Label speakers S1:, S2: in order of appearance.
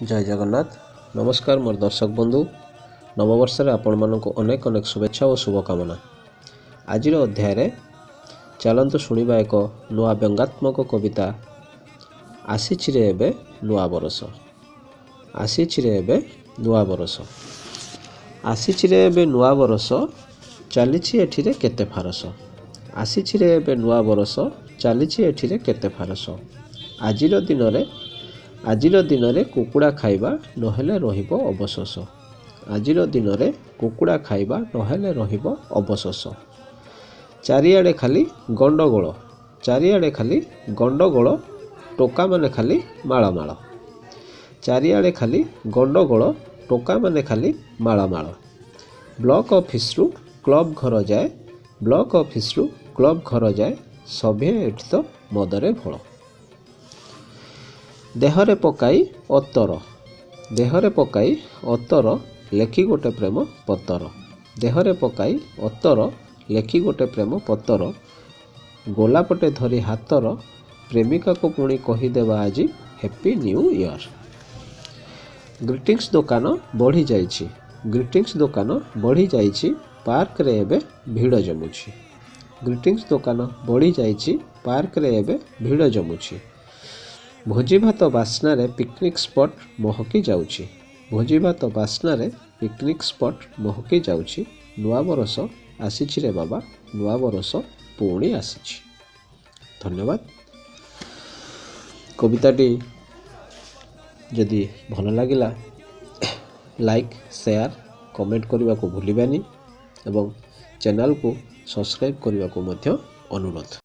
S1: जय जगन्नाथ। नमस्कार मोर दर्शक बंधु। नववर्ष आपण मानक अनेक अनेक शुभेच्छा और शुभकामना। आज अध्याय चलतु शुणा एक नुआ व्यंगात्मक कविता आसीचिरे एबे नुआ बरस। आसीचिरे एबे नुआ बरस। आसीचिरे एबे नुआ बरस चलीछि एठिरे केते फारस। आसीचिरे एबे नुआ बरस चलीछि एठिरे केते फारस। आजिर दिन रे कुकुड़ा खाइबा नहेले रहिबो अवशोष। आजिर दिन रे कुकुड़ा खाइबा नहेले रहिबो अवशोष। चारिआडे खाली गंडगोल। चारिआडे खाली गंडगोल टोका माने खाली माळ माळ। चारिआडे खाली गंडगोल टोका माने खाली माळ माळ। ब्लॉक ऑफिस रु क्लब घर जाए। ब्लॉक ऑफिस रु क्लब घर जाए सभे एठी तो मदरे भोल। देहरे पकाई अतर। देहरे पकाई अतर लेखि गोटे प्रेम पतर। देहरे पकाई अतर लेखि गोटे प्रेम पतर। गोलापटे धरी हातर प्रेमिका को पुणी कहीदेवा आज हैप्पी न्यू ईयर। ग्रीटिंग्स दुकान बढ़ी जाइछि। ग्रीटिंग्स दुकान बढ़ी जाइछि पार्क रे एबे भीड़ जमुछि। ग्रीटिंग्स दुकान बढ़ी जाइछि पार्क रे एबे भीड़ जमुछि। भोजी भात बास्ना रे पिकनिक स्पॉट महकी जाउछि। भोजी भात बास्ना रे पिकनिक स्पॉट महकी जाउछि। नुआ बरस आसीछि रे बाबा। नुआ बरस पुणी आसीछि। धन्यवाद। कविताटी जदि भल लागिला लाइक शेयर कमेंट करने को भूलिबानी एवं चैनल को सब्सक्राइब करने को अनुरोध।